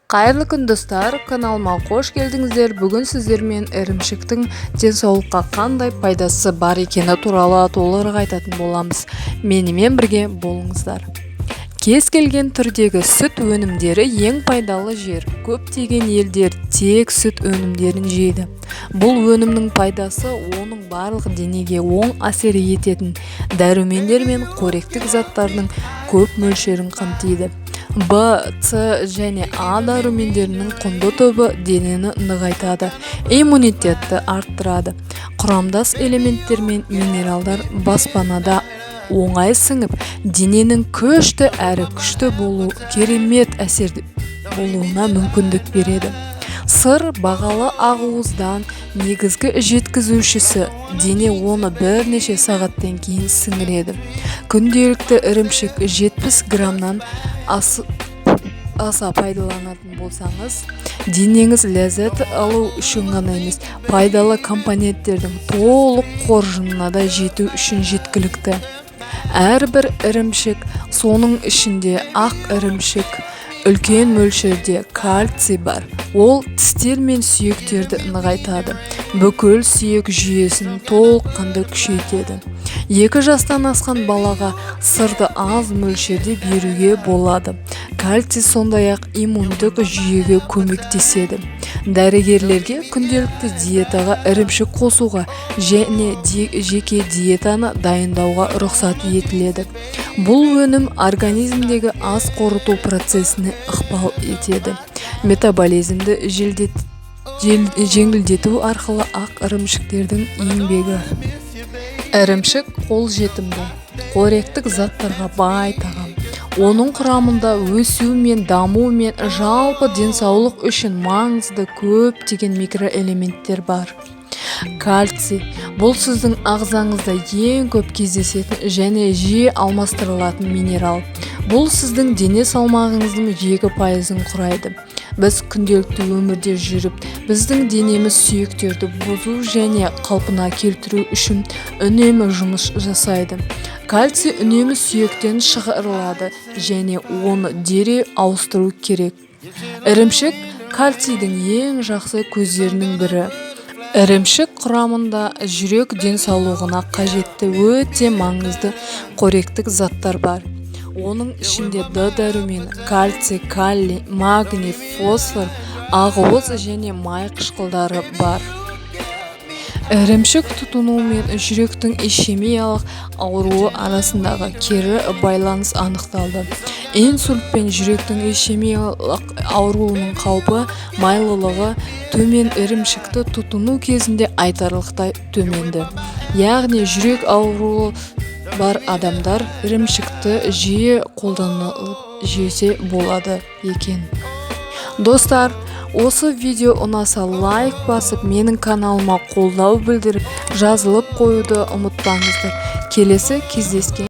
Қайырлы күн достар, каналыма қош келдіңіздер. Бүгін сіздермен ірімшіктің денсаулыққа қандай пайдасы бар екені туралы толығырақ айтатын боламыз. Менімен бірге болыңыздар. Кез келген түрдегі сүт өнімдері ең пайдалы жер. Көптеген елдер тек сүт өнімдерін жейді. Бұл өнімнің пайдасы оның барлық денеге оң әсер ететін дәрумендер мен қоректік заттардың көп мөлшерін қамтиды. Б, С және А дәрумендерінің құнды тобы денені нығайтады, иммунитетті арттырады. Құрамдас элементтер мен минералдар баспанада оңай сіңіп, дененің күшті әрі күшті болу керемет әсерді болуына мүмкіндік береді. Сыр бағалы ақуыздан негізгі жеткізушісі, дене оны бірнеше сағаттан кейін сіңіреді. Күнделікті ірімшік 70 граммнан аса пайдаланатын болсаңыз, денеңіз ләззат алу үшін ғана емес, пайдалы компоненттердің толық қоржынына да жету үшін жеткілікті. Әрбір ірімшік, соның ішінде ақ ірімшік, үлкен мөлшерде кальций бар. Ол тістер мен сүйектерді нығайтады, бүкіл сүйек жүйесін толыққанды күшейтеді. 2 жастан асқан балаға сырды аз мөлшерде беруге болады. Кальций сондай-ақ иммундық жүйеге көмектеседі. Дәрігерлерге күнделікті диетаға ірімшік қосуға және жеке диетаны дайындауға рұқсат етіледі. Бұл өнім организмдегі ас қорыту процесіне ықпал етеді. Метаболизмді жеңілдету арқылы ақ ірімшіктердің еңбегі. Ірімшік қолжетімді, қоректік заттарға бай тағам. Оның құрамында өсу мен даму мен жалпы денсаулық үшін маңызды көптеген микроэлементтер бар. Кальций – бұл сіздің ағзаңызда ең көп кездесетін және жиі алмастырылатын минерал. Бұл сіздің дене салмағыңыздың 2%-ын құрайды. Біз күнделікті өмірде жүріп, біздің денеміз сүйектерді бұзу және қалпына келтіру үшін үнемі жұмыс жасайды. Кальций үнемі сүйектен шығарылады және оны дереу ауыстыру керек. Ірімшік кальцийдің ең жақсы көздерінің бірі. Ірімшік құрамында жүрек денсаулығына қажетті өте маңызды қоректік заттар бар. Оның ішінде Д дәрумені, кальций, калий, магний, фосфор, ақуыз және май қышқылдары бар. Ірімшік тұтыну мен жүректің ишемиялық ауруы арасындағы кері байланыс анықталды. Инсульт пен жүректің ишемиялық ауруының қаупі майлылығы төмен ірімшікті тұтыну кезінде айтарлықтай төменді. Яғни жүрек ауруы бар адамдар ірімшікті жиі қолданып жесе болады екен. Достар, осы видео ұнаса лайк басып, менің каналыма қолдау білдіріп, жазылып қоюды ұмытпаңыздар. Келесі кездескен